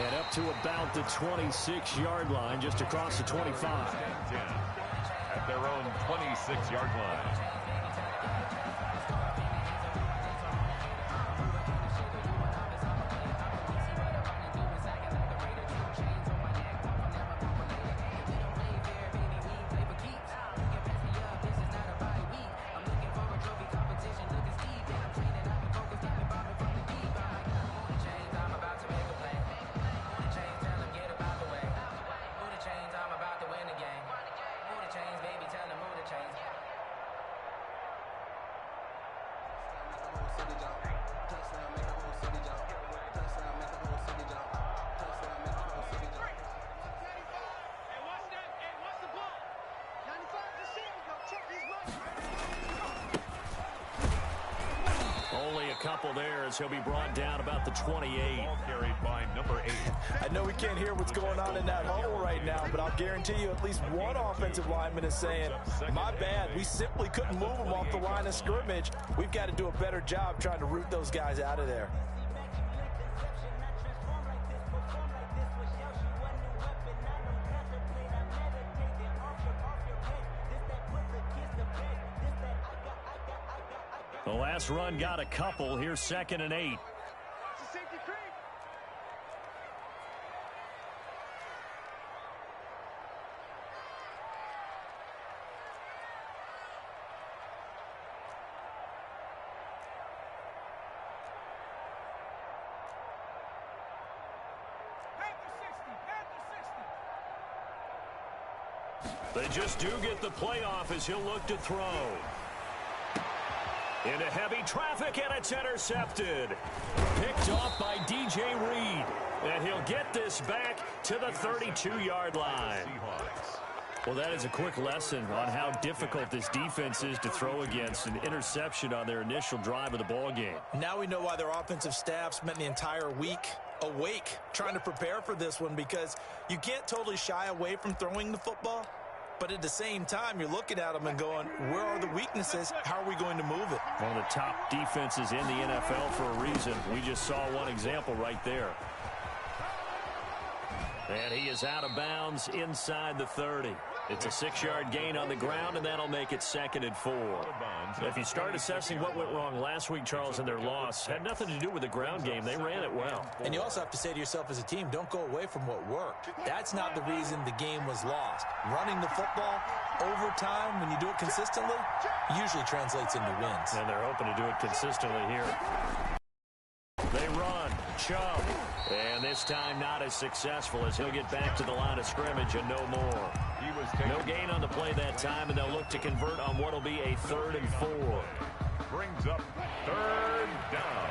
And up to about the 26-yard line, just across the 25. 10 at their own 26-yard line. Only a couple there as he'll be brought down about the 28. Ball carried by number 8. I know we can't hear what's going on in that huddle right now, but I'll guarantee you at least one offensive lineman is saying, my bad, we simply couldn't move them off the line of scrimmage. We've got to do a better job trying to root those guys out of there. The last run got a couple. Here's 2nd and 8. They just do get the playoff as he'll look to throw. Into heavy traffic, and it's intercepted. Picked off by DJ Reed. And he'll get this back to the 32-yard line. Well, that is a quick lesson on how difficult this defense is to throw against. An interception on their initial drive of the ball game. Now we know why their offensive staff spent the entire week awake trying to prepare for this one, because you can't totally shy away from throwing the football. But at the same time, you're looking at them and going, where are the weaknesses? How are we going to move it? One of the top defenses in the NFL for a reason. We just saw one example right there. And he is out of bounds inside the 30. It's a 6-yard gain on the ground, and that'll make it 2nd and 4. If you start assessing what went wrong last week, Charles, in their loss, had nothing to do with the ground game. They ran it well. And you also have to say to yourself as a team, don't go away from what worked. That's not the reason the game was lost. Running the football over time, when you do it consistently, usually translates into wins. And they're hoping to do it consistently here. They run. Chubb. And this time not as successful as he'll get back to the line of scrimmage and no more. No gain on the play that time, and they'll look to convert on what will be a 3rd and 4. Brings up 3rd down.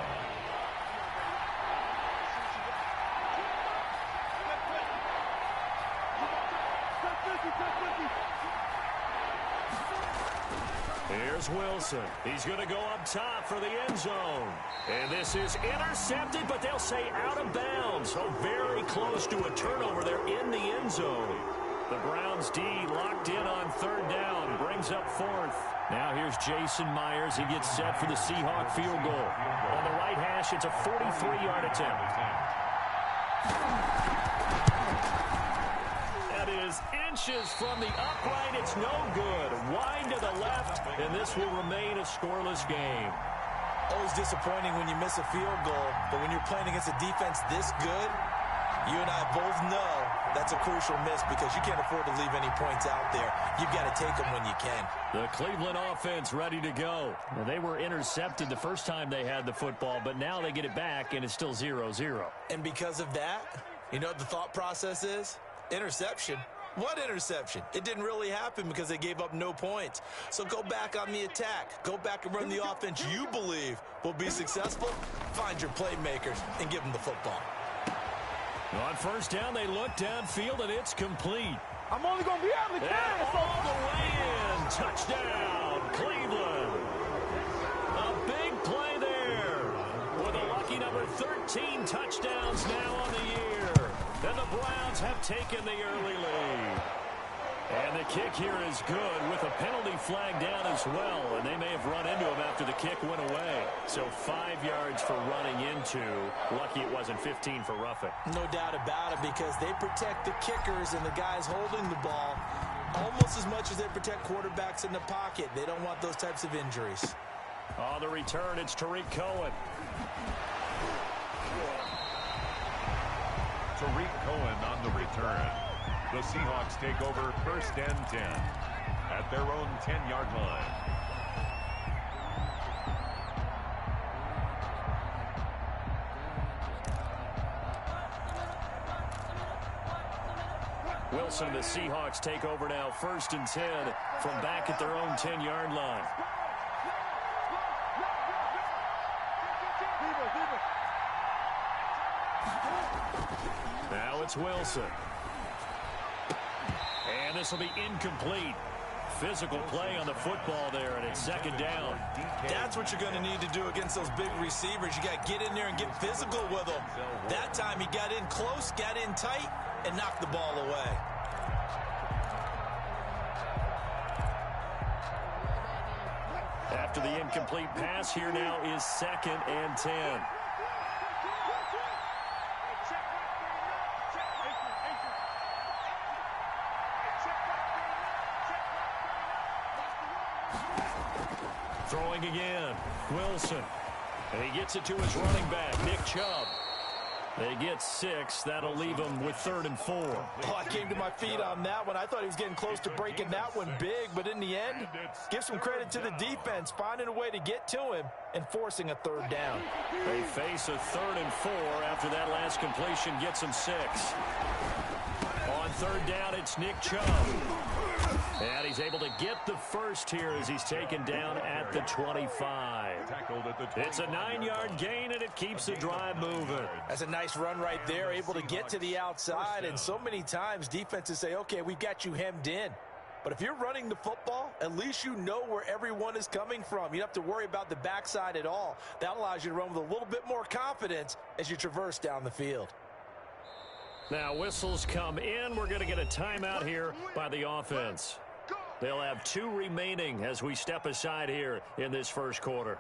Here's Wilson. He's going to go up top for the end zone. And this is intercepted, but they'll say out of bounds. So very close to a turnover there in the end zone. The Browns D locked in on 3rd down. Brings up 4th. Now here's Jason Myers. He gets set for the Seahawk field goal. On the right hash, it's a 43-yard attempt. That is inches from the upright. It's no good. Wide to the left, and this will remain a scoreless game. Always disappointing when you miss a field goal, but when you're playing against a defense this good, you and I both know that's a crucial miss because you can't afford to leave any points out there. You've got to take them when you can. The Cleveland offense ready to go. Well, they were intercepted the first time they had the football, but now they get it back, and it's still 0-0. And because of that, you know what the thought process is? Interception. What interception? It didn't really happen because they gave up no points. So go back on the attack. Go back and run the offense you believe will be successful. Find your playmakers and give them the football. On 1st down, they look downfield, and it's complete. I'm only going to be able to carry it. All the way in. Touchdown, Cleveland. A big play there with a lucky number 13 touchdowns now on the year. And the Browns have taken the early lead. And the kick here is good with a penalty flag down as well. And they may have run into him after the kick went away. So 5 yards for running into. Lucky it wasn't 15 for roughing. No doubt about it, because they protect the kickers and the guys holding the ball almost as much as they protect quarterbacks in the pocket. They don't want those types of injuries. On the return, it's Tariq Cohen. Tariq Cohen on the return. The Seahawks take over 1st and 10 at their own 10-yard line. Wilson, the Seahawks take over now 1st and 10 from back at their own 10-yard line. Now it's Wilson. And this will be incomplete. Physical play on the football there, and it's 2nd down. That's what you're going to need to do against those big receivers. You got to get in there and get physical with them. That time he got in close, got in tight, and knocked the ball away. After the incomplete pass, here now is 2nd and 10. Throwing again, Wilson. And he gets it to his running back, Nick Chubb. They get 6. That'll leave him with 3rd and 4. Oh, I came to my feet on that one. I thought he was getting close to breaking that one big, but in the end, give some credit to the defense, finding a way to get to him and forcing a 3rd down. They face a 3rd and 4 after that last completion gets him 6. On 3rd down, it's Nick Chubb. And he's able to get the first here as he's taken down at the 25. It's a 9-yard gain, and it keeps the drive moving. That's a nice run right there, able to get to the outside. And so many times defenses say, okay, we've got you hemmed in. But if you're running the football, at least you know where everyone is coming from. You don't have to worry about the backside at all. That allows you to run with a little bit more confidence as you traverse down the field. Now whistles come in. We're going to get a timeout here by the offense. They'll have 2 remaining as we step aside here in this first quarter.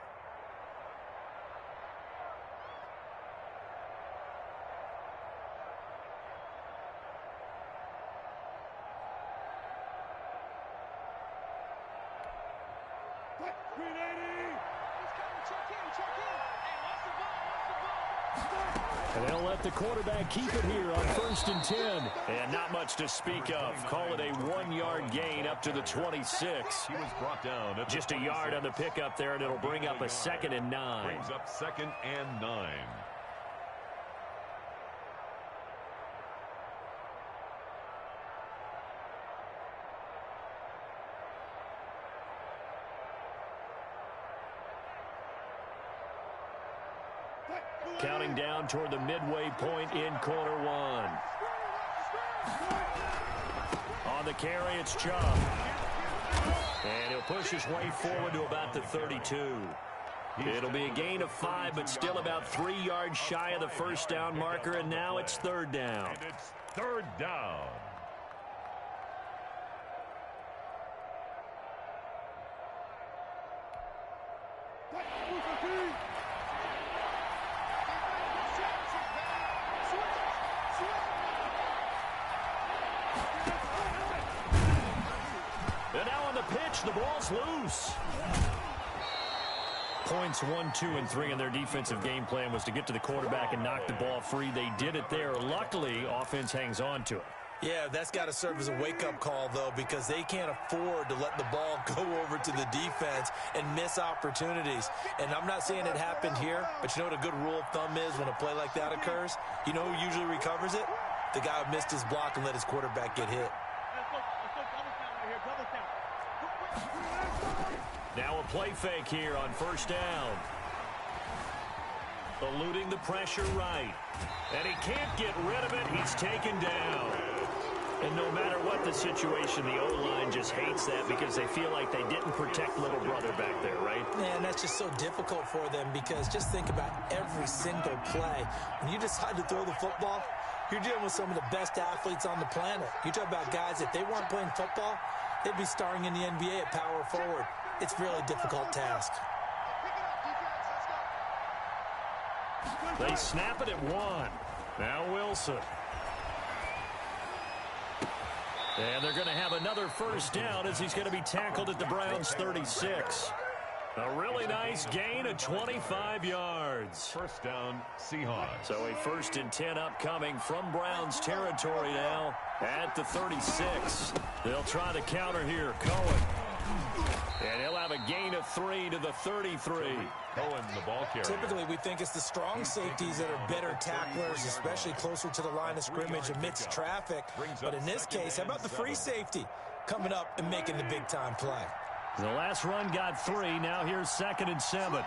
And they'll let the quarterback keep it here on 1st and 10. And not much to speak of. Call it a 1-yard gain up to the 26. He was brought down at just a yard on the pickup there, and it'll bring up a 2nd and 9. Brings up 2nd and 9. Counting down toward the midway point in quarter 1. On the carry, it's Chubb. And he'll push his way forward to about the 32. It'll be a gain of 5, but still about 3 yards shy of the 1st down marker, and now it's 3rd down. And it's 3rd down. And now on the pitch, the ball's loose. Points 1, 2, and 3 in their defensive game plan was to get to the quarterback and knock the ball free. They did it there. Luckily, offense hangs on to it. Yeah, that's got to serve as a wake-up call, though, because they can't afford to let the ball go over to the defense and miss opportunities. And I'm not saying it happened here, but you know what a good rule of thumb is when a play like that occurs? You know who usually recovers it? The guy who missed his block and let his quarterback get hit. Now a play fake here on 1st down. Eluding the pressure right. And he can't get rid of it. He's taken down. And no matter what the situation, the O-line just hates that because they feel like they didn't protect little brother back there, right? Man, that's just so difficult for them because just think about every single play. When you decide to throw the football, You're dealing with some of the best athletes on the planet. You talk about guys, if they weren't playing football, they'd be starring in the NBA at power forward. It's a really difficult task. They snap it at 1. Now Wilson. And they're going to have another first down as he's going to be tackled at the Browns' 36. A really nice gain of 25 yards. First down, Seahawks. So a 1st and 10 upcoming from Browns territory now at the 36. They'll try the counter here. Cohen. And he'll have a gain of 3 to the 33. Cohen, the ball carrier. Typically, we think it's the strong safeties that are better tacklers, especially closer to the line of scrimmage amidst traffic. But in this case, how about the free safety coming up and making the big-time play? The last run got 3. Now here's 2nd and 7.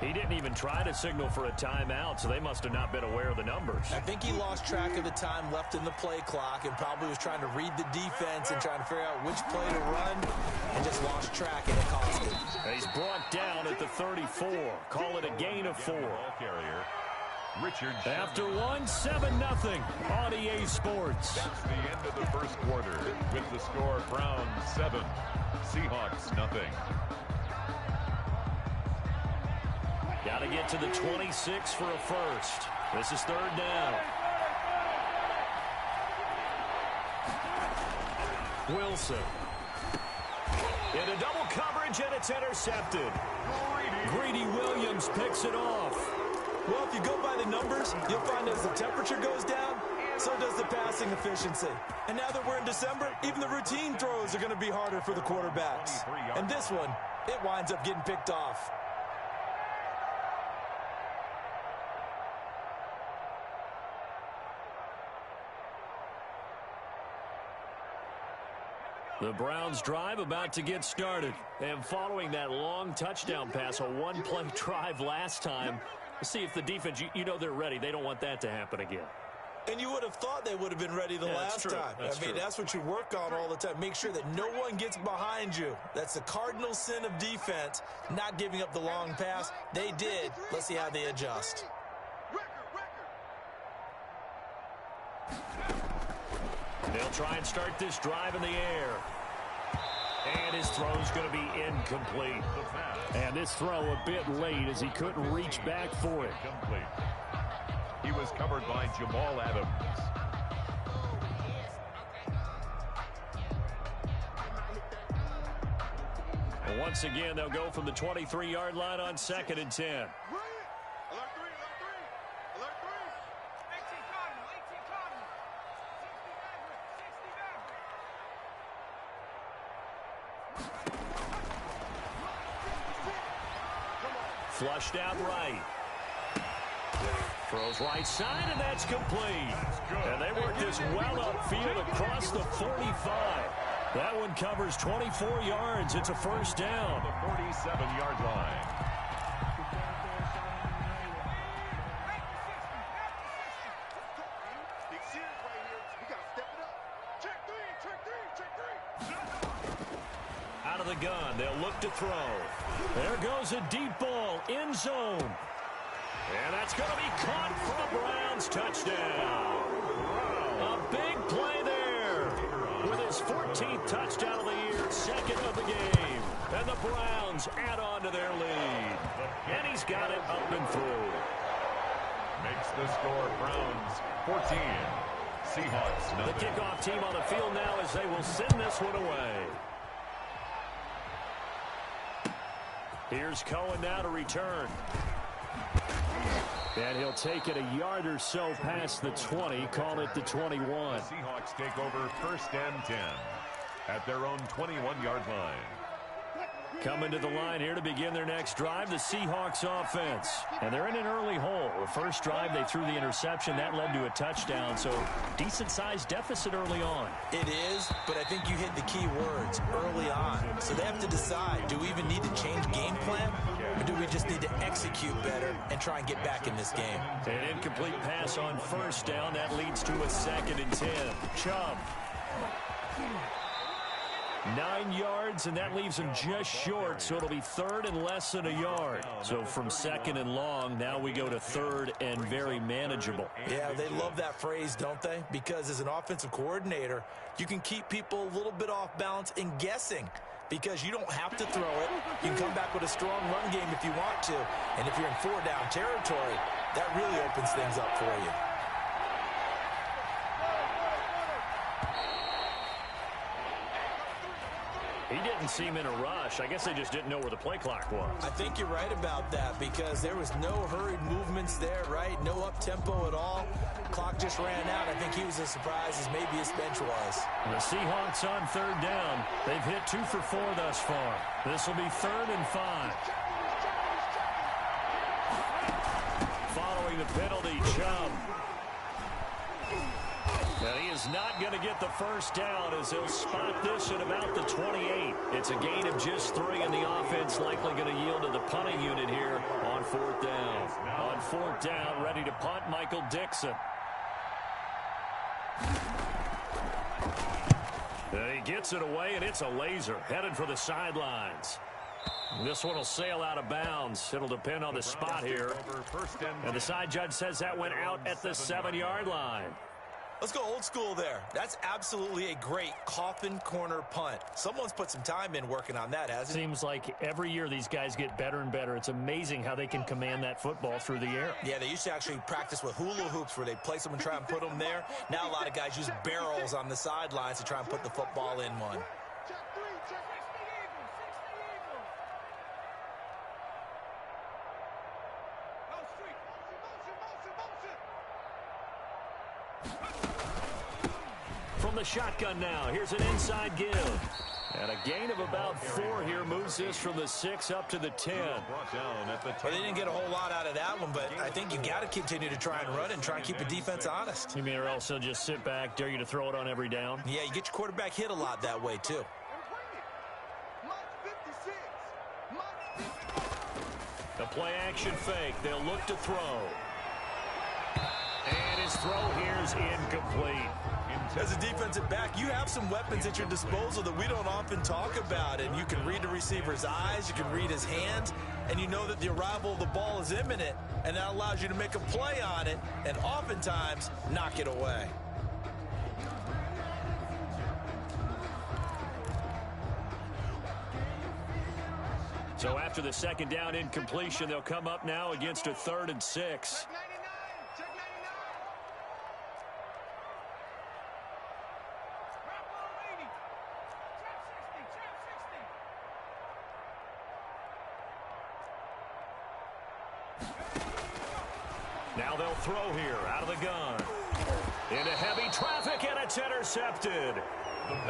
He didn't even try to signal for a timeout, so they must have not been aware of the numbers. I think he lost track of the time left in the play clock and probably was trying to read the defense and trying to figure out which play to run and just lost track, and it cost him. He's brought down at the 34. Call it a gain of 4. Ball carrier. Richard After 1, 7-0 on EA Sports. That's the end of the first quarter with the score Browns 7, Seahawks nothing. Got to get to the 26 for a first. This is 3rd down. Wilson. Into double coverage, and it's intercepted. Greedy Williams picks it off. Well, if you go by the numbers, you'll find as the temperature goes down, so does the passing efficiency. And now that we're in December, even the routine throws are going to be harder for the quarterbacks. And this one, it winds up getting picked off. The Browns drive about to get started. And following that long touchdown pass, a one-play drive last time, see if the defense, you know they're ready. They don't want that to happen again. And you would have thought they would have been ready the last time. That's what you work on all the time. Make sure that no one gets behind you. That's the cardinal sin of defense, not giving up the long pass. They did. Let's see how they adjust. They'll try and start this drive in the air. And his throw's going to be incomplete. And this throw a bit late as he couldn't reach back for it. Complete. He was covered by Jamal Adams. And once again, they'll go from the 23-yard line on 2nd and 10. Flushed out right. Throws right side, and that's complete. And they work this well upfield across the 45. That one covers 24 yards. It's a first down. The 47-yard line. Out of the gun, they'll look to throw. There goes a deep ball, end zone. And that's going to be caught for a Browns touchdown. A big play there with his 14th touchdown of the year, 2nd of the game. And the Browns add on to their lead. And he's got it up and through. Makes the score Browns 14, Seahawks nothing. The kickoff team on the field now as they will send this one away. Here's Cohen now to return. And he'll take it a yard or so past the 20, call it the 21. The Seahawks take over 1st and 10 at their own 21-yard line. Coming to the line here to begin their next drive, the Seahawks offense. And they're in an early hole. The first drive, they threw the interception. That led to a touchdown, so decent-sized deficit early on. It is, but I think you hit the key words, early on. So they have to decide, do we even need to change game plan, or do we just need to execute better and try and get back in this game? An incomplete pass on first down. That leads to a 2nd and 10. Chubb. 9 yards, and that leaves him just short, so it'll be third and less than a yard. So from second and long, now we go to third and very manageable. Yeah, they love that phrase, don't they? Because as an offensive coordinator, you can keep people a little bit off balance and guessing because you don't have to throw it. You can come back with a strong run game if you want to. And if you're in 4-down territory, that really opens things up for you. He didn't seem in a rush. I guess they just didn't know where the play clock was. I think you're right about that because there was no hurried movements there, right? No up-tempo at all. Clock just ran out. I think he was as surprised as maybe his bench was. The Seahawks on third down. They've hit 2 for 4 thus far. This will be third and 5. Following the penalty, Chubb. Now he is not going to get the first down as he'll spot this at about the 28. It's a gain of just 3, and the offense likely going to yield to the punting unit here on 4th down. On 4th down, ready to punt, Michael Dixon. He gets it away, and it's a laser headed for the sidelines. This one will sail out of bounds. It'll depend on the spot here. And the side judge says that went out at the 7-yard line. Let's go old school there. That's absolutely a great coffin corner punt. Someone's put some time in working on that, hasn't it? Seems like every year these guys get better and better. It's amazing how they can command that football through the air. Yeah, they used to actually practice with hula hoops where they place them and try and put them there. Now a lot of guys use barrels on the sidelines to try and put the football in one. From the shotgun now, here's an inside give. And a gain of about 4 here moves this from the 6 up to the 10. Well, they didn't get a whole lot out of that one, but I think you got to continue to try and run and try and keep the defense honest. You mean or else they'll just sit back, dare you to throw it on every down? Yeah, you get your quarterback hit a lot that way, too. The play action fake. They'll look to throw. And his throw here's incomplete. As a defensive back, you have some weapons at your disposal that we don't often talk about. And you can read the receiver's eyes, you can read his hands, and you know that the arrival of the ball is imminent. And that allows you to make a play on it and oftentimes knock it away. So after the second down incompletion, they'll come up now against a 3rd and 6. Now they'll throw here out of the gun. Into heavy traffic, and it's intercepted.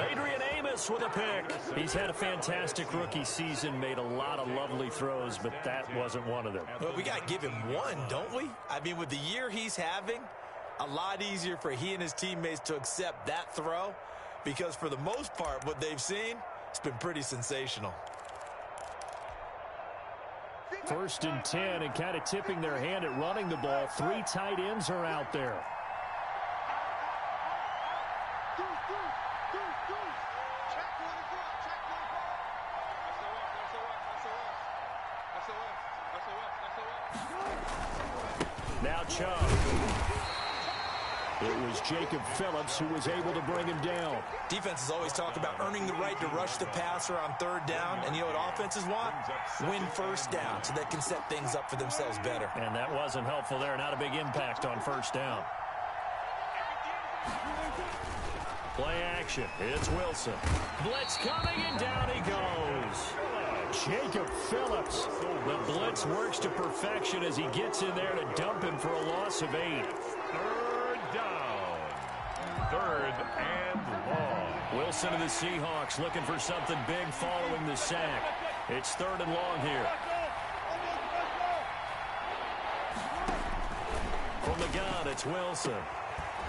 Adrian Amos with a pick. He's had a fantastic rookie season, made a lot of lovely throws, but that wasn't one of them. Well, we got to give him one, don't we? I mean, with the year he's having, a lot easier for he and his teammates to accept that throw because for the most part, what they've seen, it's been pretty sensational. 1st and 10, and kind of tipping their hand at running the ball. 3 tight ends are out there. Now Chubb. It was Jacob Phillips who was able to bring him down. Defenses always talk about earning the right to rush the passer on 3rd down. And you know what offenses want? Win 1st down so they can set things up for themselves better. And that wasn't helpful there. Not a big impact on 1st down. Play action. It's Wilson. Blitz coming, and down he goes. Jacob Phillips. The blitz works to perfection as he gets in there to dump him for a loss of 8. 3rd down. 3rd and long. Wilson of the Seahawks looking for something big following the sack. It's 3rd and long here. From the gun, it's Wilson.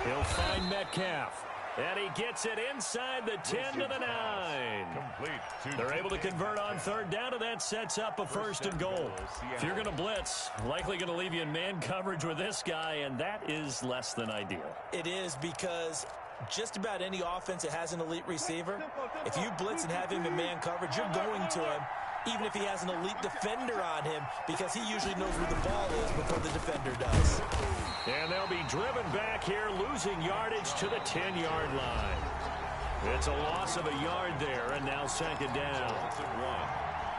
He'll find Metcalf. And he gets it inside the 10 to the 9. They're able to convert on 3rd down, and that sets up a 1st and goal. If you're going to blitz, likely going to leave you in man coverage with this guy, and that is less than ideal. It is because just about any offense that has an elite receiver, if you blitz and have him in man coverage, you're going to him, even if he has an elite defender on him, because he usually knows where the ball is before the defender does. And they'll be driven back here, losing yardage to the 10-yard line. It's a loss of a yard there, and now second down.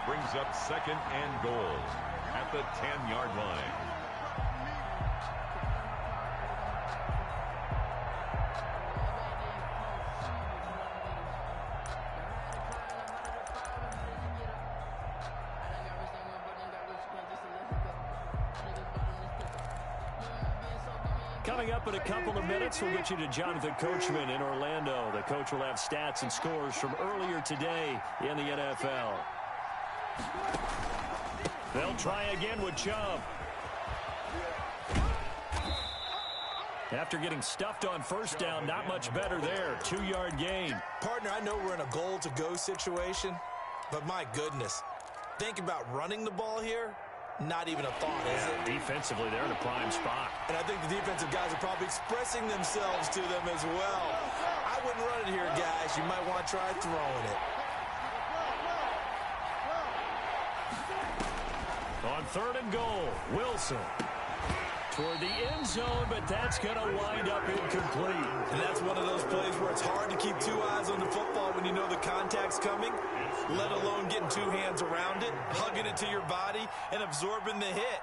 Brings up second and goal at the 10-yard line. Coming up in a couple of minutes, we'll get you to Jonathan Coachman in Orlando. The coach will have stats and scores from earlier today in the NFL. They'll try again with Chubb. After getting stuffed on first down, not much better there. 2-yard gain. Partner, I know we're in a goal-to-go situation, but my goodness, think about running the ball here. Not even a thought, is it? Defensively, they're in a prime spot. And I think the defensive guys are probably expressing themselves to them as well. I wouldn't run it here, guys. You might want to try throwing it. On third and goal, Wilson. Toward the end zone, but that's going to wind up incomplete. And that's one of those plays where it's hard to keep two eyes on the football when you know the contact's coming, let alone getting two hands around it, hugging it to your body, and absorbing the hit,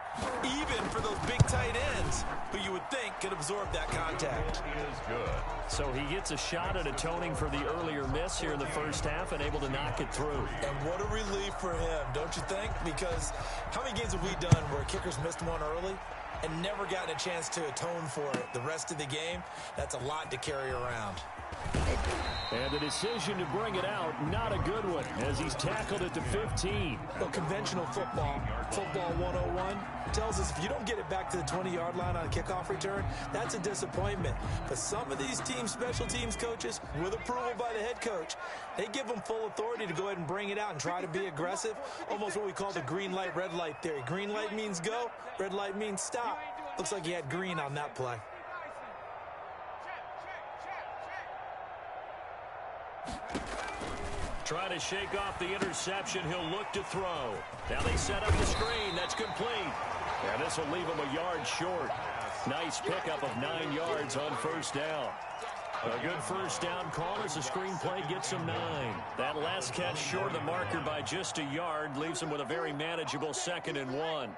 even for those big tight ends who you would think could absorb that contact. He is good. So he gets a shot at atoning for the earlier miss here in the first half and able to knock it through. And what a relief for him, don't you think? Because how many games have we done where kickers missed one early and never gotten a chance to atone for it the rest of the game? That's a lot to carry around. And the decision to bring it out, not a good one, as he's tackled at the 15. Well, conventional football 101, tells us if you don't get it back to the 20-yard line on a kickoff return, that's a disappointment. But some of these team special teams coaches, with approval by the head coach, they give them full authority to go ahead and bring it out and try to be aggressive, almost what we call the green light, red light theory. Green light means go, red light means stop. Looks like he had green on that play. Try to shake off the interception. He'll look to throw. Now they set up the screen. That's complete. And this will leave him a yard short. Nice pickup of 9 yards on first down. A good first down call as the screenplay gets him 9. That last catch short of the marker by just a yard leaves him with a very manageable 2nd and 1.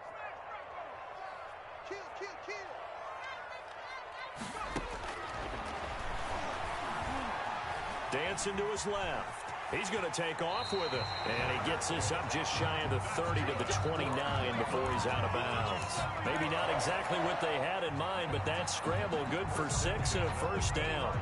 Dancing to his left. He's going to take off with it. And he gets this up just shy of the 30 to the 29 before he's out of bounds. Maybe not exactly what they had in mind, but that scramble good for 6 and a first down.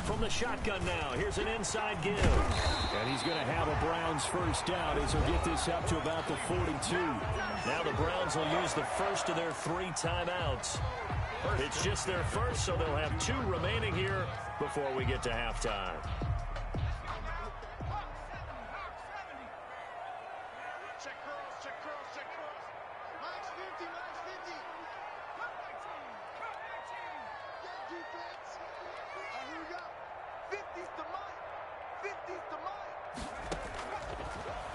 From the shotgun now, here's an inside give. And he's going to have a Browns first down as he'll get this up to about the 42. Now the Browns will use the first of their 3 timeouts. It's just their first, so they'll have 2 remaining here before we get to halftime.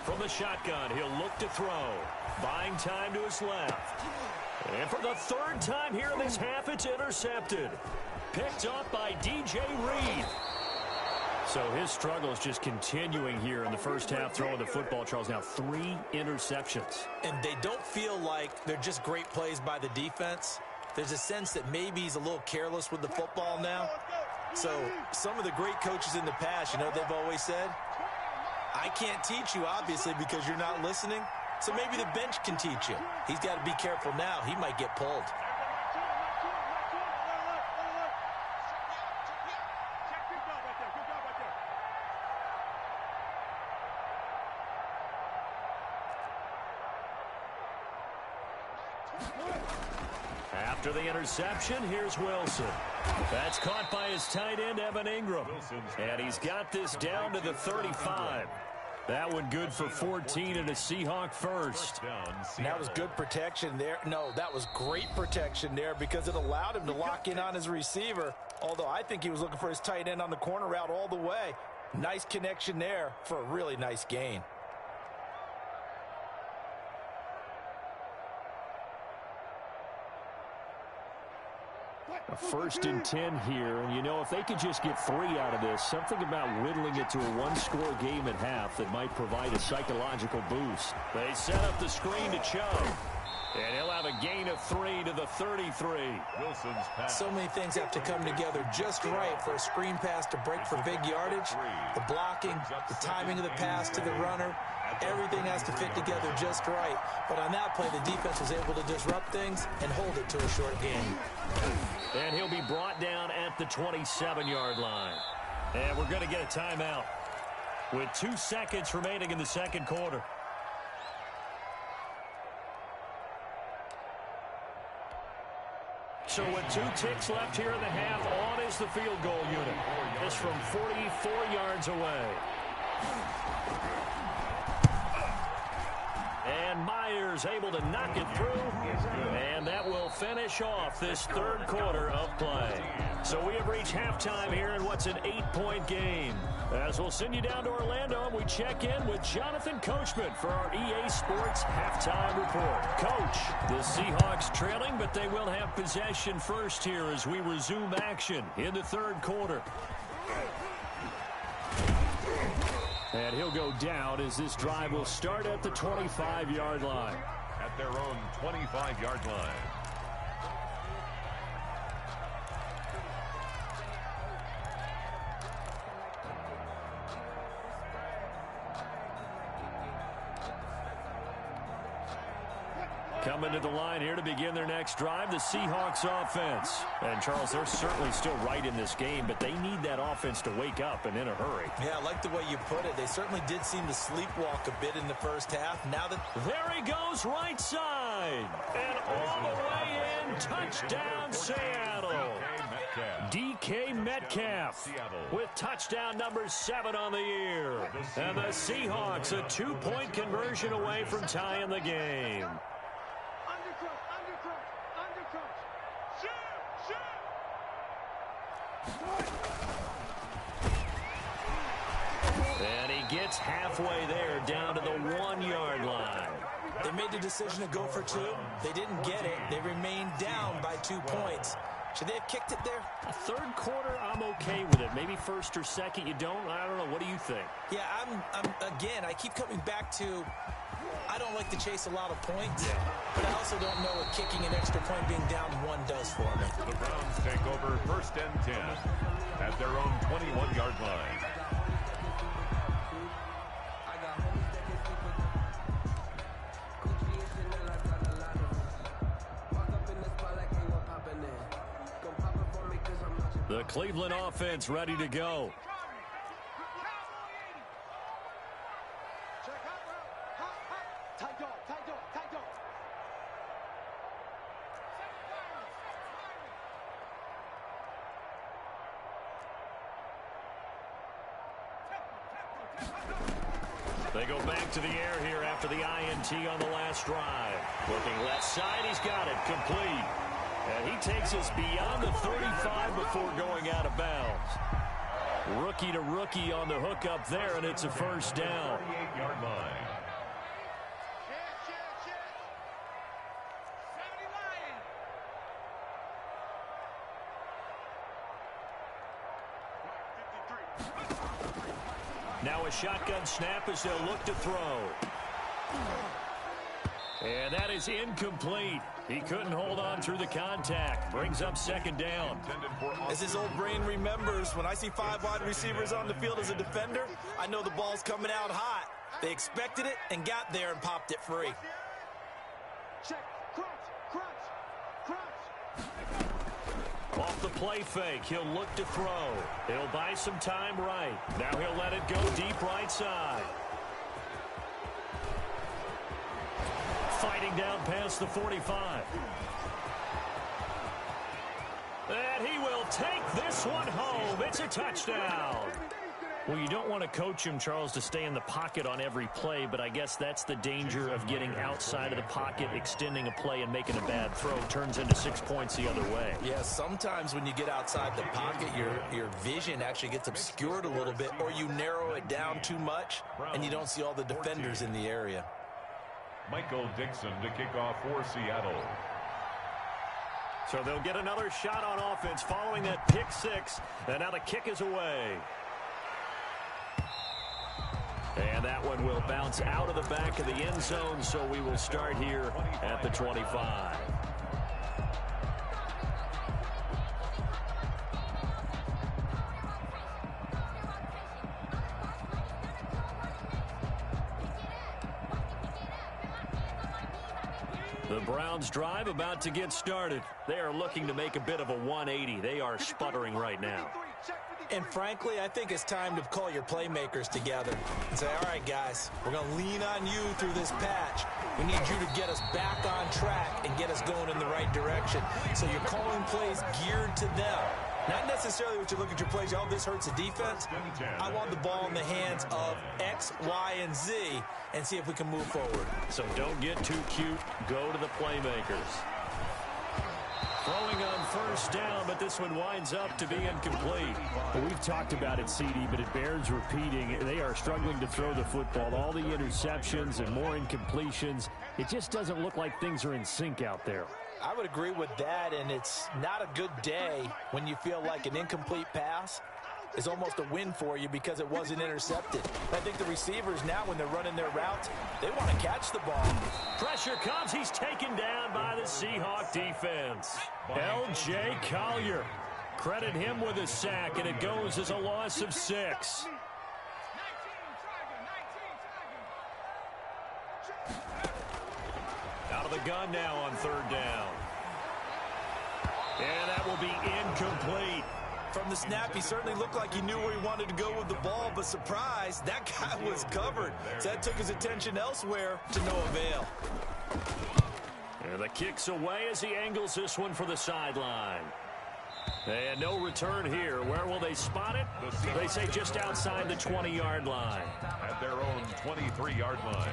From the shotgun, he'll look to throw. Buying time to his left. And for the 3rd time here in this half, it's intercepted. Picked up by DJ Reed. So his struggle is just continuing here in the first half, throwing the football, Charles. Now 3 interceptions. And they don't feel like they're just great plays by the defense. There's a sense that maybe he's a little careless with the football now. So some of the great coaches in the past, you know, they've always said, I can't teach you, obviously, because you're not listening. So maybe the bench can teach him. He's got to be careful now. He might get pulled. After the interception, here's Wilson. That's caught by his tight end, Evan Ingram. And he's got this down to the 35. That one good for 14 and a Seahawk first. And that was good protection there. No, that was great protection there because it allowed him to lock in on his receiver. Although I think he was looking for his tight end on the corner route all the way. Nice connection there for a really nice gain. A 1st and 10 here, and you know, if they could just get 3 out of this, something about whittling it to a one-score game at half that might provide a psychological boost. They set up the screen to Chubb, and he'll have a gain of 3 to the 33. Wilson's pass. So many things have to come together just right for a screen pass to break for big yardage. The blocking, the timing of the pass to the runner, everything has to fit together just right. But on that play, the defense was able to disrupt things and hold it to a short game. And he'll be brought down at the 27-yard line. And we're going to get a timeout with 2 seconds remaining in the second quarter. So with 2 ticks left here in the half, on is the field goal unit. This from 44 yards away. And Myers able to knock it through. And that will finish off this third quarter of play. So we have reached halftime here in what's an 8-point game. As we'll send you down to Orlando, and we check in with Jonathan Coachman for our EA Sports Halftime Report. Coach, the Seahawks trailing, but they will have possession first here as we resume action in the third quarter. And he'll go down as this drive will start at the 25-yard line. At their own 25-yard line. Coming to the line here to begin their next drive, the Seahawks offense. And, Charles, they're certainly still right in this game, but they need that offense to wake up and in a hurry. Yeah, I like the way you put it. They certainly did seem to sleepwalk a bit in the first half. Now that there he goes, right side. And all the way in, touchdown, Seattle. DK Metcalf with touchdown number 7 on the year. And the Seahawks a 2-point conversion away from tying the game. And he gets halfway there, down to the 1-yard line. They made the decision to go for 2. They didn't get it. They remained down by 2 points. Should they have kicked it there? A third quarter, I'm okay with it. Maybe first or second, you don't. I don't know. What do you think? Yeah, again, I keep coming back to I don't like to chase a lot of points, but I also don't know what kicking an extra point being down 1 does for me. The Browns take over 1st and 10 at their own 21-yard line. The Cleveland offense ready to go. They go back to the air here after the INT on the last drive. Looking left side, he's got it, complete. And he takes us beyond the 35 before going out of bounds. Rookie to rookie on the hook up there, and it's a first down. 38-yard line. Now a shotgun snap as they'll look to throw. And that is incomplete. He couldn't hold on through the contact. Brings up second down. As his old brain remembers, when I see 5 wide receivers on the field as a defender, I know the ball's coming out hot. They expected it and got there and popped it free. Check. Crunch. Off the play fake, he'll look to throw. He'll buy some time right. Now he'll let it go deep right side. Fighting down past the 45. And he will take this one home. It's a touchdown. Well, you don't want to coach him, Charles, to stay in the pocket on every play, but I guess that's the danger of getting outside of the pocket, extending a play, and making a bad throw. Turns into 6 points the other way. Yeah, sometimes when you get outside the pocket, your vision actually gets obscured a little bit, or you narrow it down too much, and you don't see all the defenders in the area. Michael Dixon to kick off for Seattle. So they'll get another shot on offense following that pick six, and now the kick is away. And that one will bounce out of the back of the end zone, so we will start here at the 25. The Browns drive about to get started. They are looking to make a bit of a 180. They are sputtering right now. And frankly, I think it's time to call your playmakers together and say, all right, guys, we're going to lean on you through this patch. We need you to get us back on track and get us going in the right direction. So you're calling plays geared to them. Not necessarily what you look at your plays, oh, this hurts the defense. I want the ball in the hands of X, Y, and Z and see if we can move forward. So don't get too cute. Go to the playmakers. Throwing on first down, but this one winds up to be incomplete. Well, we've talked about it, CD, but it bears repeating. They are struggling to throw the football. All the interceptions and more incompletions. It just doesn't look like things are in sync out there. I would agree with that, and it's not a good day when you feel like an incomplete pass is almost a win for you because it wasn't intercepted. I think the receivers now, when they're running their routes, they want to catch the ball. Pressure comes. He's taken down by the Seahawk defense. L.J. Collier. Credit him with a sack, and it goes as a loss of 6. Out of the gun now on third down. And that will be incomplete. From the snap, he certainly looked like he knew where he wanted to go with the ball, but surprise, that guy was covered. So that took his attention elsewhere to no avail. And the kick's away as he angles this one for the sideline. And no return here. Where will they spot it? They say just outside the 20-yard line. At their own 23-yard line.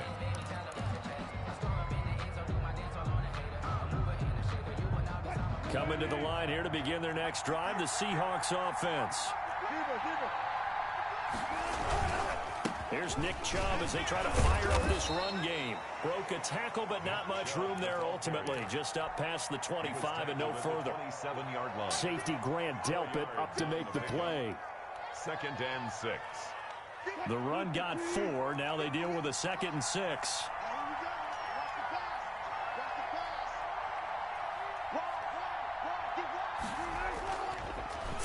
Coming to the line here to begin their next drive, the Seahawks offense. Here's Nick Chubb as they try to fire up this run game. Broke a tackle, but not much room there ultimately. Just up past the 25 and no further. 27-yard line. Safety Grant Delpit up to make the play. 2nd and 6. The run got 4. Now they deal with a 2nd and 6.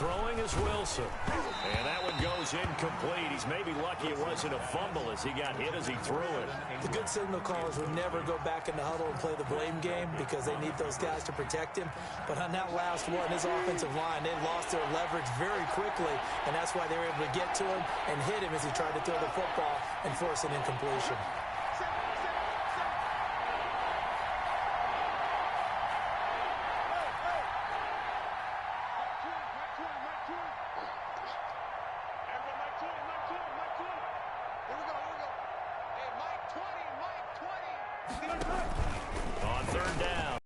Throwing is Wilson. And that one goes incomplete. He's maybe lucky it wasn't a fumble as he got hit as he threw it. The good signal callers would never go back in the huddle and play the blame game because they need those guys to protect him. But on that last one, his offensive line, they lost their leverage very quickly, and that's why they were able to get to him and hit him as he tried to throw the football and force an incompletion. On third down.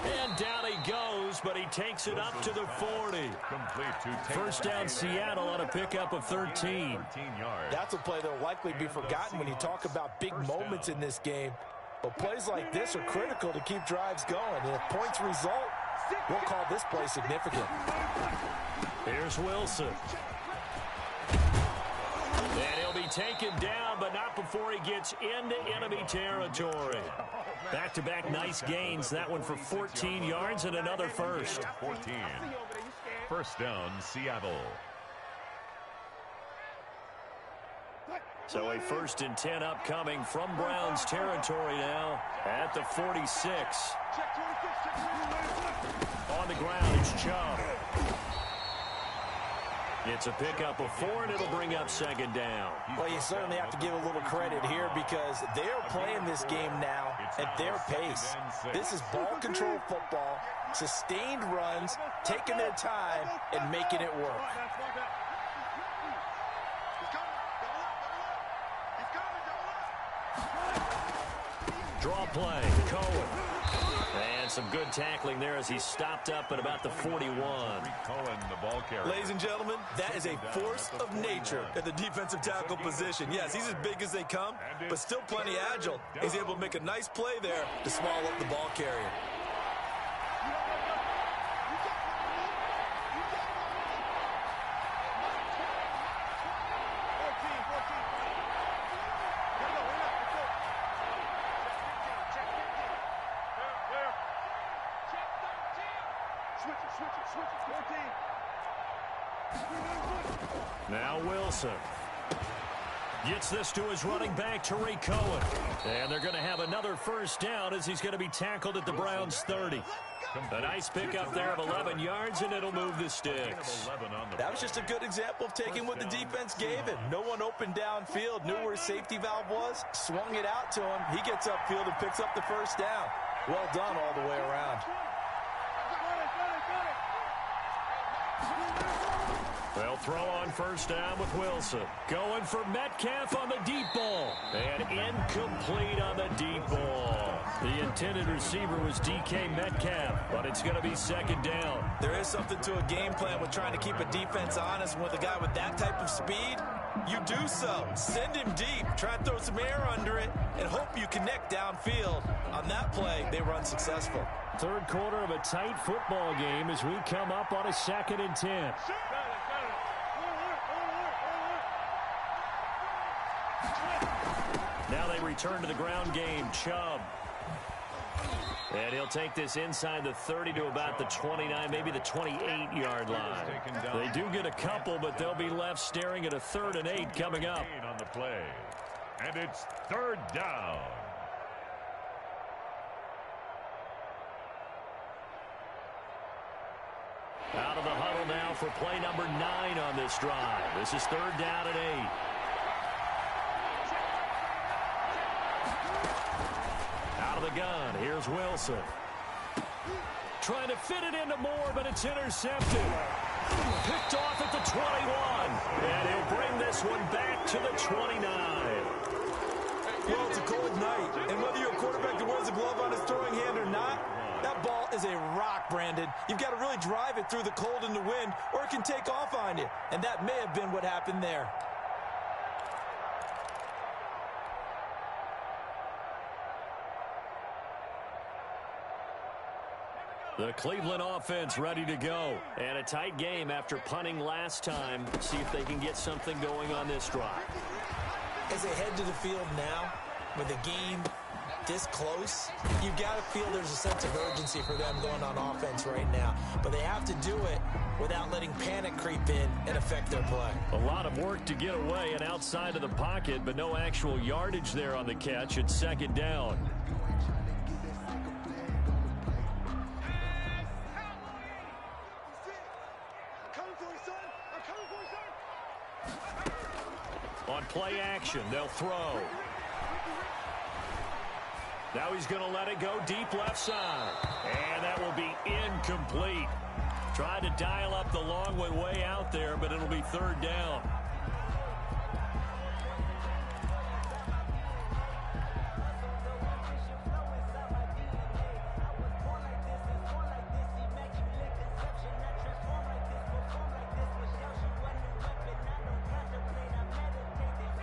And down he goes, but he takes it up to the 40. Complete to First down Seattle on a pickup of 13. 13 yards. That's a play that will likely be forgotten when you talk about big moments in this game. But plays like this are critical to keep drives going. And if points result, we'll call this play significant. Here's Wilson. And he'll be taken down, but not before he gets into enemy territory. Back-to-back nice gains. That one for 14 yards and another first. 14. First down, Seattle. So a 1st and 10 upcoming from Browns territory now at the 46. On the ground, it's Chubb. It's a pickup of 4, and it'll bring up 2nd down. Well, you certainly have to give a little credit here because they're playing this game now at their pace. This is ball control football, sustained runs, taking their time, and making it work. Draw play, Cohen. And some good tackling there as he stopped up at about the 41. Cohen, the ball carrier. Ladies and gentlemen, that is a force of nature at the defensive tackle position. Yes, he's as big as they come, but still plenty agile. He's able to make a nice play there to swallow up the ball carrier. Now Wilson gets this to his running back, Tariq Cohen. And they're going to have another 1st down as he's going to be tackled at the Browns' 30. A nice pickup there of 11 yards, and it'll move the sticks. That was just a good example of taking what the defense gave him. No one opened downfield, knew where his safety valve was, swung it out to him. He gets upfield and picks up the 1st down. Well done all the way around. They'll throw on 1st down with Wilson. Going for Metcalf on the deep ball. And incomplete on the deep ball. The intended receiver was DK Metcalf, but it's going to be 2nd down. There is something to a game plan with trying to keep a defense honest. With a guy with that type of speed, you do so. Send him deep. Try and throw some air under it and hope you connect downfield. On that play, they run successful. 3rd quarter of a tight football game as we come up on a 2nd and 10. Now they return to the ground game. Chubb. And he'll take this inside the 30 to about the 29, maybe the 28-yard line. They do get a couple, but they'll be left staring at a 3rd and 8 coming up. On the play. And it's 3rd down. Out of the huddle now for play number 9 on this drive. This is 3rd down and 8. Out of the gun, here's Wilson. Trying to fit it into Moore, but it's intercepted. Picked off at the 21. And he'll bring this one back to the 29. Well, it's a cold night, and whether you're a quarterback that wears a glove on his throwing hand or not, that ball is a rock, Brandon. You've got to really drive it through the cold and the wind, or it can take off on you. And that may have been what happened there. The Cleveland offense ready to go. And a tight game after punting last time. See if they can get something going on this drive. As they head to the field now, with the game this close, you've got to feel there's a sense of urgency for them going on offense right now. But they have to do it without letting panic creep in and affect their play. A lot of work to get away and outside of the pocket, but no actual yardage there on the catch. It's 2nd down. On play action, they'll throw. Now he's going to let it go deep left side. And that will be incomplete. Tried to dial up the long one way out there, but it'll be 3rd down.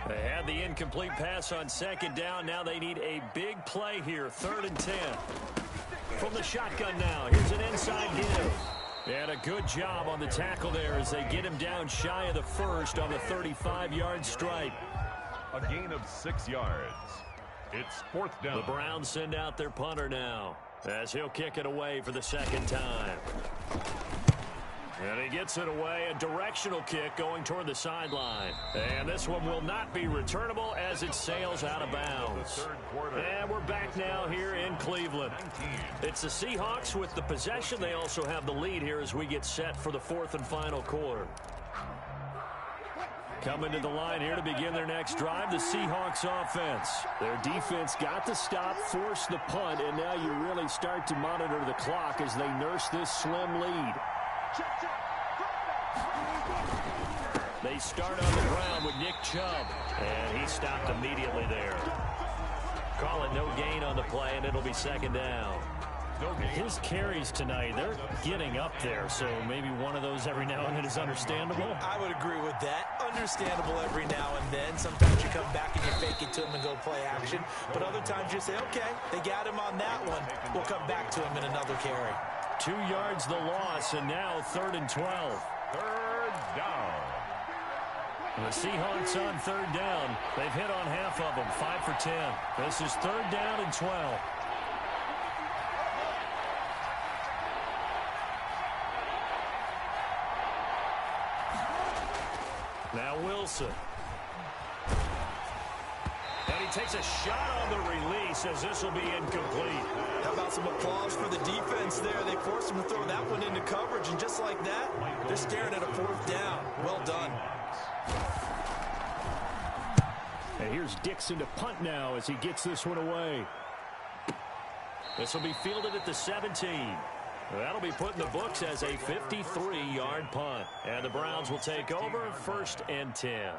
They had the incomplete pass on 2nd down. Now they need a big play here. 3rd and 10. From the shotgun now. Here's an inside give. And a good job on the tackle there as they get him down shy of the 1st on the 35-yard stripe. A gain of 6 yards. It's 4th down. The Browns send out their punter now as he'll kick it away for the 2nd time. And he gets it away, a directional kick going toward the sideline. And this one will not be returnable as it sails out of bounds. And we're back now here in Cleveland. It's the Seahawks with the possession. They also have the lead here as we get set for the fourth and final quarter. Coming to the line here to begin their next drive, the Seahawks offense. Their defense got the stop, forced the punt, and now you really start to monitor the clock as they nurse this slim lead. They start on the ground with Nick Chubb, and he stopped immediately there. Call it no gain on the play, and it'll be second down. His carries tonight, they're getting up there, so maybe one of those every now and then is understandable. I would agree with that. Understandable every now and then. Sometimes you come back and you fake it to him and go play action. But other times you say, okay, they got him on that one. We'll come back to him in another carry. 2 yards the loss, and now 3rd and 12. Third down. The Seahawks on 3rd down. They've hit on half of them, 5 for 10. This is 3rd down and 12. Now Wilson. And he takes a shot on the release as this will be incomplete. How about some applause for the defense there? They forced him to throw that one into coverage, and just like that, they're staring at a 4th down. Well done. And here's Dixon to punt now as he gets this one away. This will be fielded at the 17. That'll be put in the books as a 53-yard punt. And the Browns will take over 1st and 10.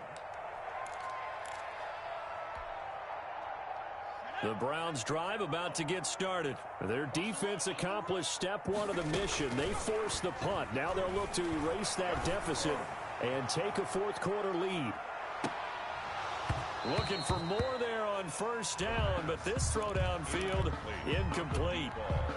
The Browns drive about to get started. Their defense accomplished step 1 of the mission. They forced the punt. Now they'll look to erase that deficit and take a 4th quarter lead. Looking for more there on 1st down, but this throw downfield incomplete.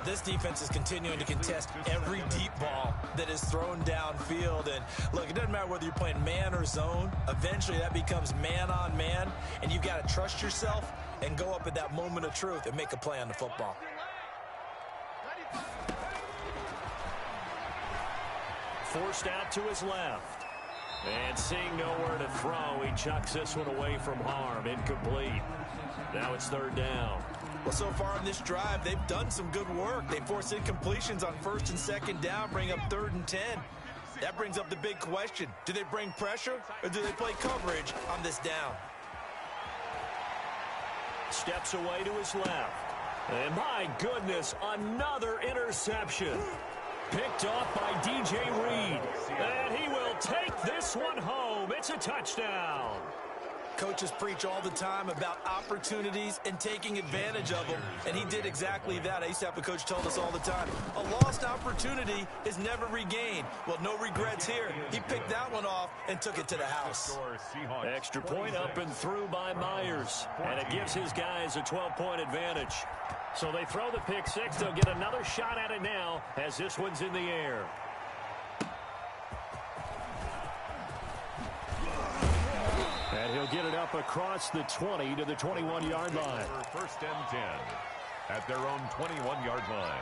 This defense is continuing to contest every deep ball that is thrown downfield. And look, it doesn't matter whether you're playing man or zone. Eventually that becomes man on man, and you've got to trust yourself and go up at that moment of truth and make a play on the football. Forced out to his left. And seeing nowhere to throw, he chucks this one away from harm. Incomplete. Now it's 3rd down. Well, so far in this drive, they've done some good work. They force incompletions on 1st and 2nd down, bring up 3rd and 10. That brings up the big question. Do they bring pressure or do they play coverage on this down? Steps away to his left. And my goodness, another interception. Picked off by DJ Reed. And he will take this one home. It's a touchdown. Coaches preach all the time about opportunities and taking advantage of them, and he did exactly that. I used to have a coach tell us all the time, a lost opportunity is never regained. Well, no regrets here. He picked that one off and took it to the house. Extra point up and through by Myers, and it gives his guys a 12-point advantage. So they throw the pick six. They'll get another shot at it now as this one's in the air. And he'll get it up across the 20 to the 21-yard line. 1st and 10 at their own 21-yard line.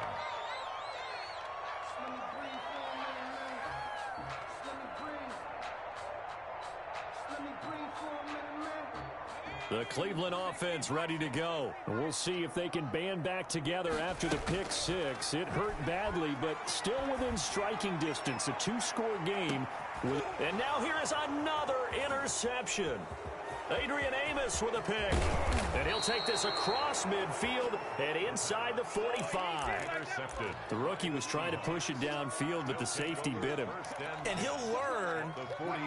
The Cleveland offense ready to go. We'll see if they can band back together after the pick six. It hurt badly, but still within striking distance. A 2-score game. And now here is another interception. Adrian Amos with a pick. And he'll take this across midfield and inside the 45. Intercepted. The rookie was trying to push it downfield, but the safety bit him. And he'll learn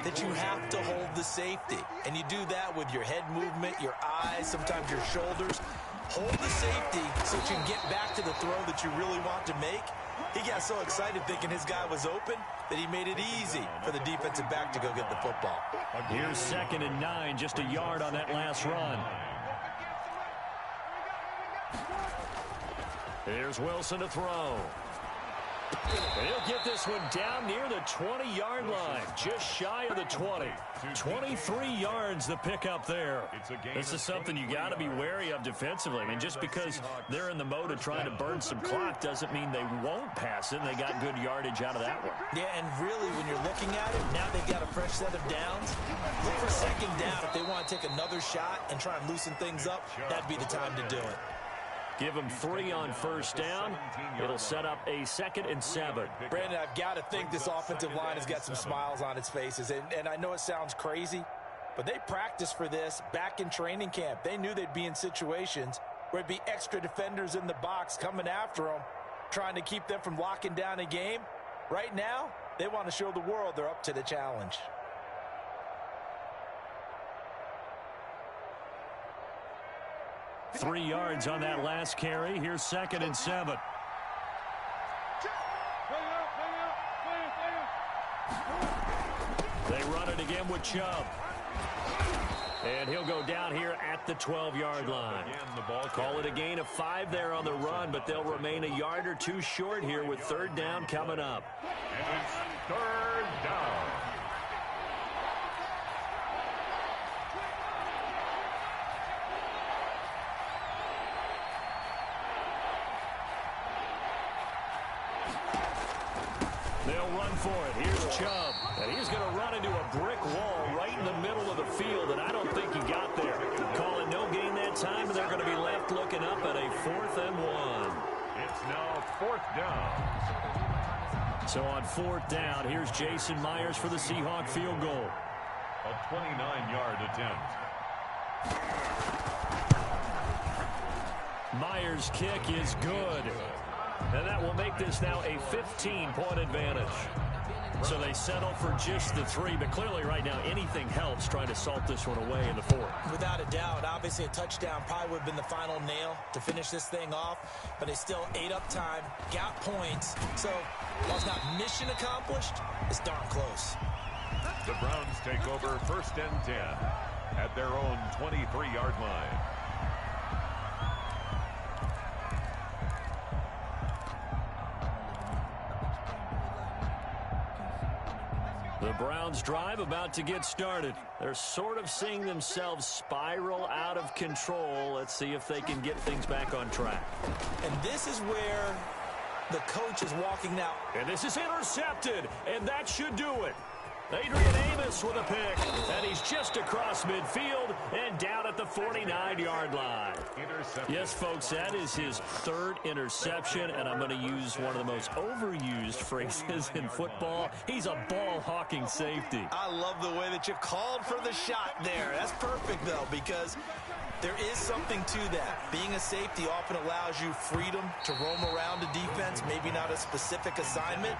that you have to hold the safety. And you do that with your head movement, your eyes, sometimes your shoulders. Hold the safety so that you can get back to the throw that you really want to make. He got so excited thinking his guy was open that he made it easy for the defensive back to go get the football. Here's 2nd and 9, just a yard on that last run. Here's Wilson to throw. And he'll get this one down near the 20-yard line, just shy of the 20. 23 yards the pickup there. This is something you got to be wary of defensively. I mean, just because they're in the mode of trying to burn some clock doesn't mean they won't pass it. They got good yardage out of that one. Yeah, and really, when you're looking at it, now they've got a fresh set of downs. Look for second down. If they want to take another shot and try and loosen things up, that'd be the time to do it. Give them 3 on first down. It'll set up a 2nd and 7. Brandon, I've got to think this offensive line has got some smiles on its faces. And I know it sounds crazy, but they practiced for this back in training camp. They knew they'd be in situations where it'd be extra defenders in the box coming after them, trying to keep them from locking down a game. Right now, they want to show the world they're up to the challenge. Three yards on that last carry. Here's 2nd and 7. They run it again with Chubb. And he'll go down here at the 12-yard line. Call it a gain of 5 there on the run, but they'll remain a yard or 2 short here with 3rd down coming up. And it's 3rd down. They'll run for it. Here's Chubb. And he's going to run into a brick wall right in the middle of the field, and I don't think he got there. Call it no gain that time, and they're going to be left looking up at a 4th and 1. It's now 4th down. So on 4th down, here's Jason Myers for the Seahawk field goal. A 29-yard attempt. Myers' kick is good. And that will make this now a 15-point advantage. So they settle for just the 3, but clearly right now anything helps trying to salt this one away in the 4th. Without a doubt, obviously a touchdown probably would have been the final nail to finish this thing off, but they still ate up time, got points. So while it's not mission accomplished, it's darn close. The Browns take over 1st and 10 at their own 23-yard line. The Browns drive about to get started. They're sort of seeing themselves spiral out of control. Let's see if they can get things back on track. And this is where the coach is walking now. And this is intercepted, and that should do it. Adrian Amos with a pick, and he's just across midfield and down at the 49-yard line. Yes, folks, that is his 3rd interception, and I'm going to use one of the most overused phrases in football. He's a ball-hawking safety. I love the way that you called for the shot there. That's perfect, though, because there is something to that. Being a safety often allows you freedom to roam around a defense, maybe not a specific assignment.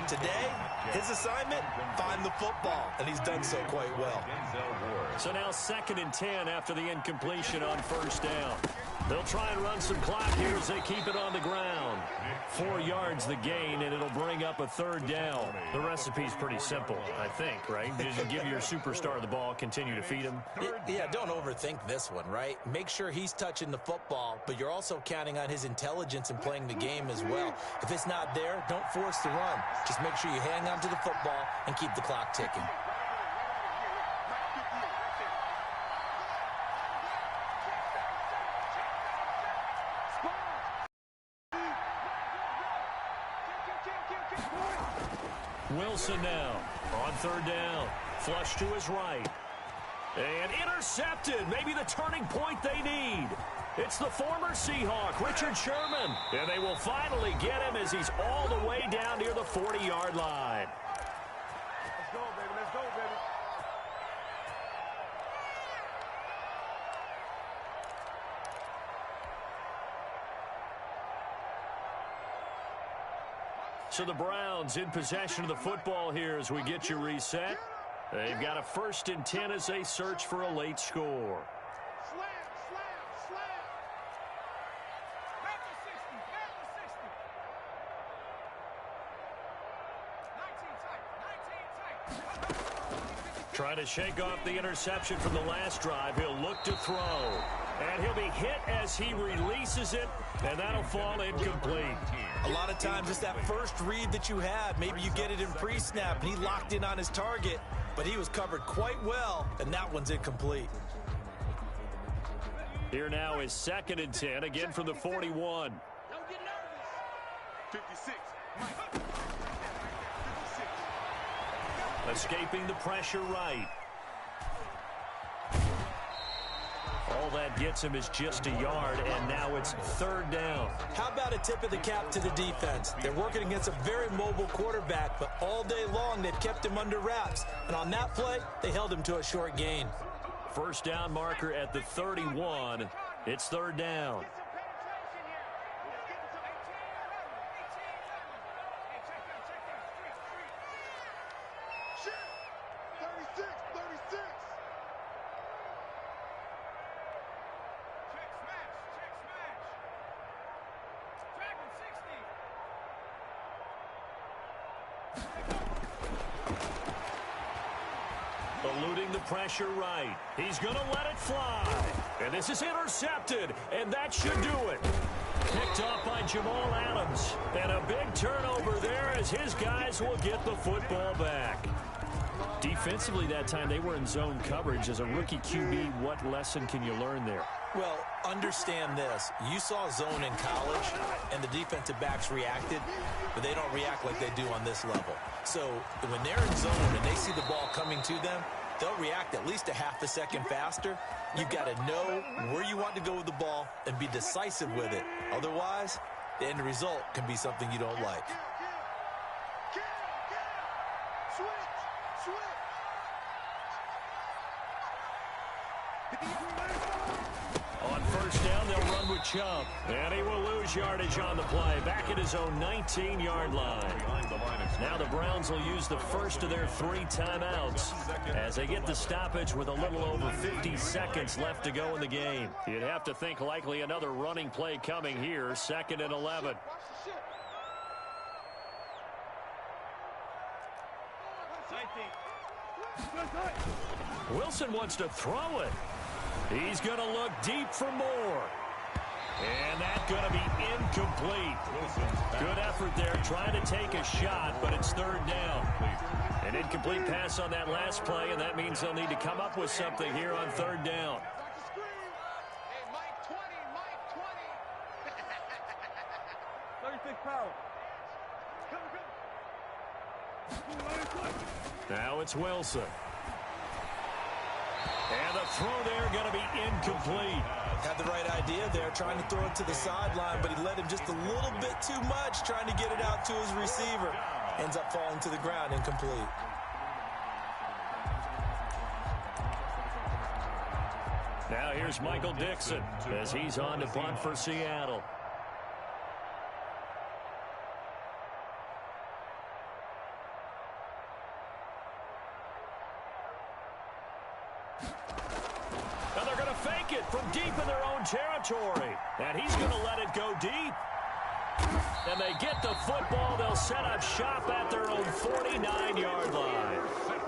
Today, his assignment, find the football, and he's done so quite well. So now 2nd and 10 after the incompletion on 1st down. They'll try and run some clock here as they keep it on the ground. 4 yards the gain, and it'll bring up a 3rd down. The recipe's pretty simple, I think, right? Just give your superstar the ball, continue to feed him. Yeah, don't overthink this one, right? Make sure he's touching the football, but you're also counting on his intelligence in playing the game as well. If it's not there, don't force the run. Just make sure you hang on to the football and keep the clock ticking. Wilson now on 3rd down. Flush to his right. And intercepted. Maybe the turning point they need. It's the former Seahawk, Richard Sherman. And they will finally get him as he's all the way down near the 40-yard line. Let's go, baby. Let's go, baby. So the Browns in possession of the football here as we get you reset. They've got a 1st and 10 as they search for a late score. Slam, slam, slam. Back to 60, back to 60. 19 tight, 19 tight. Trying to shake off the interception from the last drive. He'll look to throw. And he'll be hit as he releases it, and that'll fall incomplete. A lot of times it's that first read that you have. Maybe you get it in pre-snap, and he locked in on his target, but he was covered quite well, and that one's incomplete. Here now is 2nd and 10, again from the 41. Don't get nervous. 56. Escaping the pressure right. All that gets him is just a yard, and now it's 3rd down. How about a tip of the cap to the defense? They're working against a very mobile quarterback, but all day long they've kept him under wraps. And on that play, they held him to a short gain. 1st down marker at the 31. It's 3rd down. Eluding the pressure right. He's going to let it fly. And this is intercepted, and that should do it. Picked off by Jamal Adams. And a big turnover there as his guys will get the football back. Defensively that time, they were in zone coverage. As a rookie QB, what lesson can you learn there? Well, understand this. You saw zone in college, and the defensive backs reacted, but they don't react like they do on this level. So when they're in zone and they see the ball coming to them, they'll react at least a half a second faster. You've got to know where you want to go with the ball and be decisive with it. Otherwise, the end result can be something you don't like. On 1st down, they'll run with Chubb. And he will lose yardage on the play. Back at his own 19-yard line. Now the Browns will use the first of their 3 timeouts as they get the stoppage with a little over 50 seconds left to go in the game. You'd have to think likely another running play coming here. 2nd and 11. Wilson wants to throw it. He's going to look deep for more. And that's going to be incomplete. Good effort there trying to take a shot, but it's 3rd down. An incomplete pass on that last play, and that means they'll need to come up with something here on 3rd down. Hey, Mike 20, Mike 20. 36 power. Now it's Wilson. And the throw there going to be incomplete. Had the right idea there, trying to throw it to the sideline, but he let him just a little bit too much, trying to get it out to his receiver. Ends up falling to the ground, incomplete. Now here's Michael Dixon as he's on to punt for Seattle. Now they're going to fake it from deep in their own territory. And he's going to let it go deep. And they get the football. They'll set up shop at their own 49-yard line.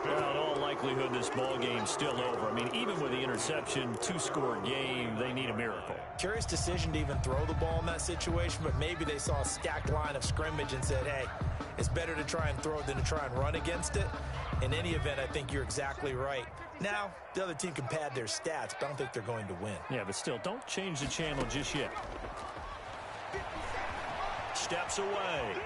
Well, in all likelihood, this ball game's still over. I mean, even with the interception, 2-score game, they need a miracle. Curious decision to even throw the ball in that situation, but maybe they saw a stacked line of scrimmage and said, hey, it's better to try and throw it than to try and run against it. In any event, I think you're exactly right. Now, the other team can pad their stats, but I don't think they're going to win. Yeah, but still, don't change the channel just yet. Steps away.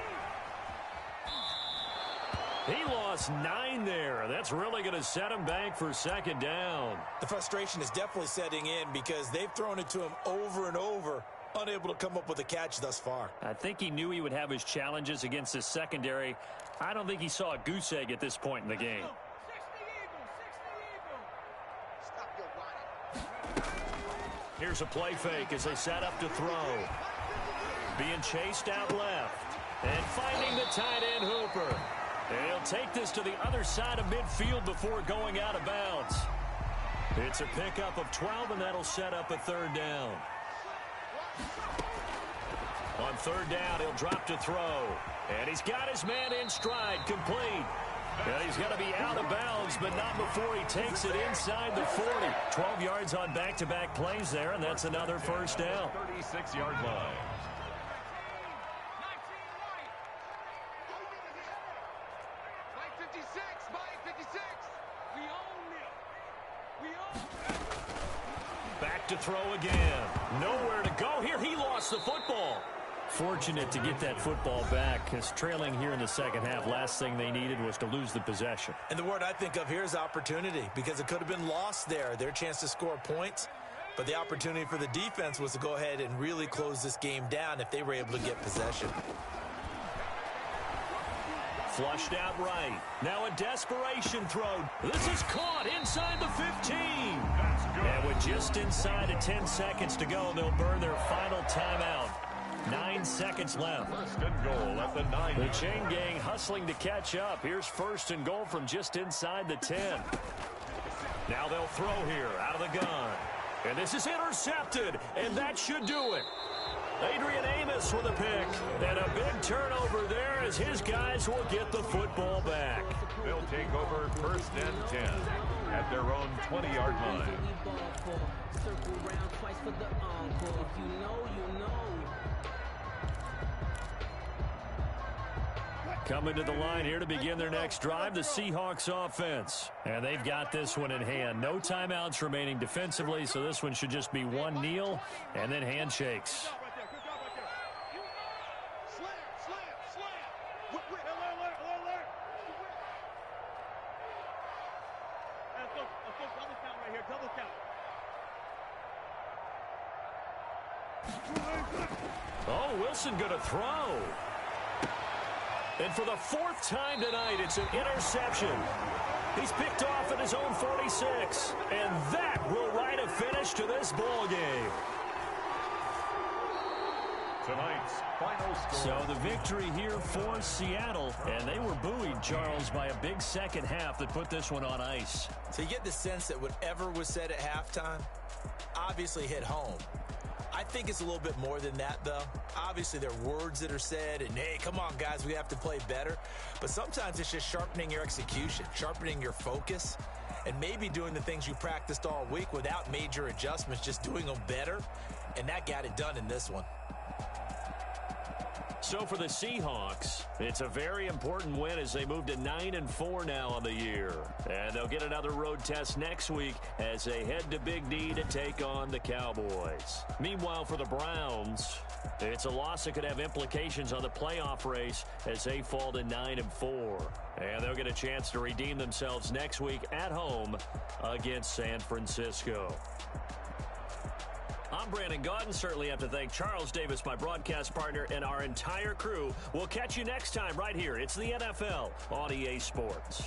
He lost 9 there. That's really going to set him back for 2nd down. The frustration is definitely setting in because they've thrown it to him over and over, unable to come up with a catch thus far. I think he knew he would have his challenges against his secondary. I don't think he saw a goose egg at this point in the game. 60 Eagles. Here's a play fake as they set up to throw. Being chased out left. And finding the tight end Hooper. And he'll take this to the other side of midfield before going out of bounds. It's a pickup of 12, and that'll set up a 3rd down. On 3rd down, he'll drop to throw. And he's got his man in stride, complete. And he's going to be out of bounds, but not before he takes it inside the 40. 12 yards on back-to-back plays there, and that's another first down. 36-yard line. 56, Mike, 56. We own it. We own it. Back to throw again. Nowhere to go here. He lost the football. Fortunate to get that football back, because trailing here in the second half, last thing they needed was to lose the possession. And the word I think of here is opportunity, because it could have been lost there, their chance to score points. But the opportunity for the defense was to go ahead and really close this game down if they were able to get possession. Flushed out right. Now a desperation throw. This is caught inside the 15. And with just inside of 10 seconds to go, they'll burn their final timeout. 9 seconds left. First and goal at the 9. The chain gang hustling to catch up. Here's first and goal from just inside the 10. Now they'll throw here out of the gun. And this is intercepted, and that should do it. Adrian Amos with a pick. And a big turnover there as his guys will get the football back. They'll take over first and 10 at their own 20-yard line. Circle round twice for the encore. If you know, you know. Coming to the line here to begin their next drive, the Seahawks offense. And they've got this one in hand. No timeouts remaining defensively, so this one should just be one kneel and then handshakes. Oh, Wilson going to throw. And for the fourth time tonight, it's an interception. He's picked off at his own 46. And that will write a finish to this ball game. Tonight's final score. So the victory here for Seattle. And they were buoyed, Charles, by a big second half that put this one on ice. So you get the sense that whatever was said at halftime obviously hit home. I think it's a little bit more than that, though. Obviously, there are words that are said, and, hey, come on, guys, we have to play better. But sometimes it's just sharpening your execution, sharpening your focus, and maybe doing the things you practiced all week without major adjustments, just doing them better, and that got it done in this one. So for the Seahawks, it's a very important win as they move to 9-4 now on the year. And they'll get another road test next week as they head to Big D to take on the Cowboys. Meanwhile, for the Browns, it's a loss that could have implications on the playoff race as they fall to 9-4. And they'll get a chance to redeem themselves next week at home against San Francisco. I'm Brandon Gaudin. Certainly have to thank Charles Davis, my broadcast partner, and our entire crew. We'll catch you next time right here. It's the NFL on EA Sports.